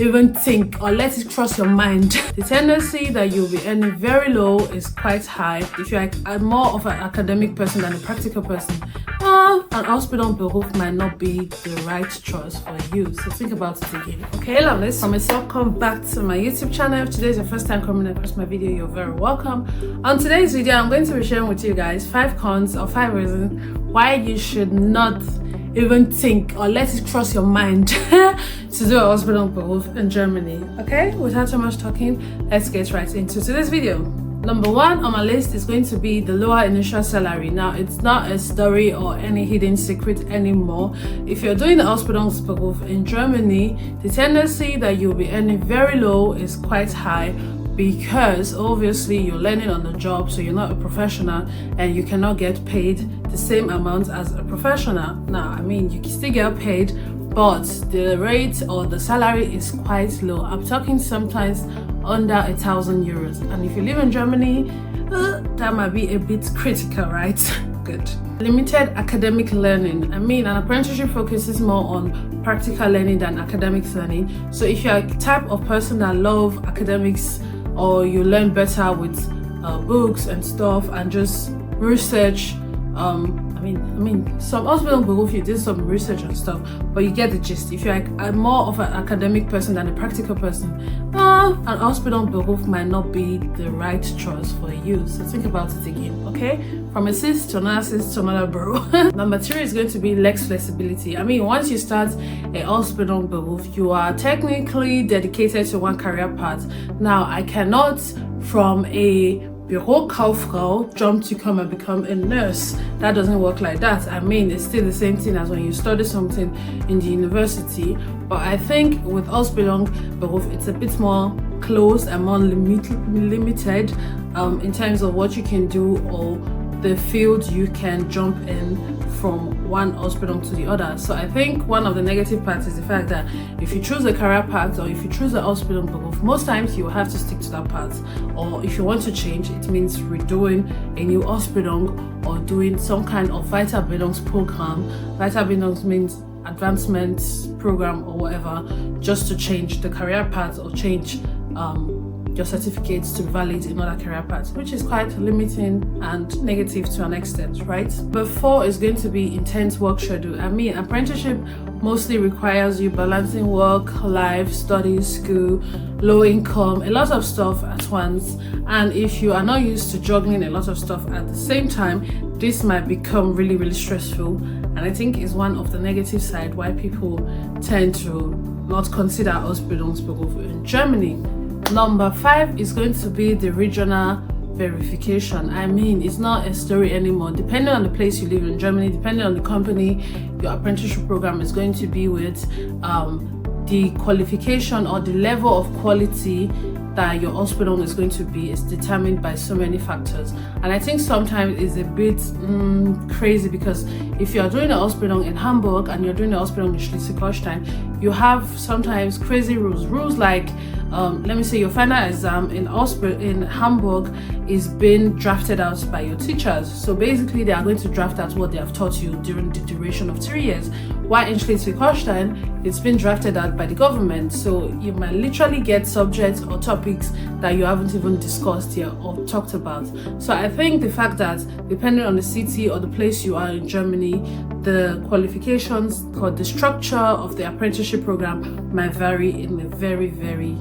even think or let it cross your mind. The tendency that you'll be earning very low is quite high. If you're more of an academic person than a practical person, an hospital beruf might not be the right choice for you. So think about it again. Okay, hello, let's welcome back to my YouTube channel. If today is your first time coming across my video, you're very welcome. On today's video, I'm going to be sharing with you guys 5 cons or 5 reasons why you should not even think or let it cross your mind to do a hospital beruf in Germany. Okay, without too much talking, let's get right into today's video. Number 1 on my list is going to be the lower initial salary. Now, it's not a story or any hidden secret anymore. If you're doing the hospital beruf in Germany, the tendency that you'll be earning very low is quite high, because obviously you're learning on the job, so you're not a professional and you cannot get paid the same amount as a professional. Now, I mean, you can still get paid, but the rate or the salary is quite low. I'm talking sometimes under 1,000 euros. And if you live in Germany, that might be a bit critical, right? Good. Limited academic learning. I mean, an apprenticeship focuses more on practical learning than academic learning. So if you're a type of person that love academics, or you learn better with books and stuff and just research, I mean, some hospital beruf, you did some research and stuff, but you get the gist. If you're more of an academic person than a practical person, an hospital beruf might not be the right choice for you. So think about it again, okay? From a cis to another bro. Number 3 is going to be less flexibility. I mean, once you start a hospital beruf, you are technically dedicated to one career path. Now, I cannot, from a Bürokauffrau, jump to come and become a nurse. That doesn't work like that. I mean, it's still the same thing as when you study something in the university, but I think with hospital beruf, it's a bit more closed and more limited in terms of what you can do or the field you can jump in from one hospital to the other. So I think one of the negative parts is the fact that if you choose a career path or if you choose a hospital beruf, most times you have to stick to that path. Or if you want to change, it means redoing a new hospital or doing some kind of Weiterbildungs program. Weiterbildungs means advancement program or whatever, just to change the career path or change your certificates to valid in other career paths, which is quite limiting and negative to an extent, right? But 4 is going to be intense work schedule. I mean, apprenticeship mostly requires you balancing work, life, studies, school, low income, a lot of stuff at once. And if you are not used to juggling a lot of stuff at the same time, this might become really, really stressful. And I think is one of the negative side why people tend to not consider hospitals in Germany. Number 5 is going to be the regional verification. I mean, it's not a story anymore. Depending on the place you live in Germany, depending on the company your apprenticeship program is going to be with, the qualification or the level of quality that your hospital is going to be is determined by so many factors. And I think sometimes it's a bit crazy, because if you're doing a hospital in Hamburg and you're doing a hospital in Schleswig-Holstein, you have sometimes crazy rules like let me say your final exam in Hamburg is being drafted out by your teachers. So basically they are going to draft out what they have taught you during the duration of 3 years. While in Schleswig-Holstein, it's been drafted out by the government. So you might literally get subjects or topics that you haven't even discussed here or talked about. So I think the fact that depending on the city or the place you are in Germany, the qualifications or the structure of the apprenticeship program might vary in a very, very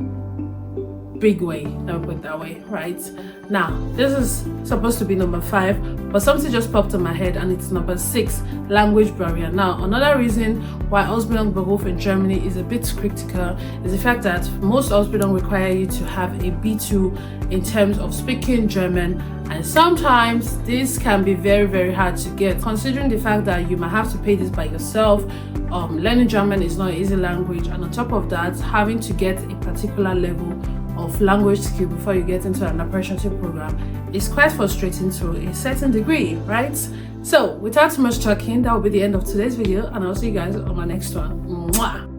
big way, let me put it that way, right? Now, this is supposed to be number 5, but something just popped in my head and it's number 6, language barrier. Now, another reason why hospital beruf in Germany is a bit critical is the fact that most hospitals require you to have a B2 in terms of speaking German, and sometimes this can be very, very hard to get, considering the fact that you might have to pay this by yourself. Learning German is not an easy language, and on top of that, having to get a particular level of language skill before you get into an apprenticeship program is quite frustrating to a certain degree, right? So without too much talking, that will be the end of today's video, and I'll see you guys on my next one. Mwah!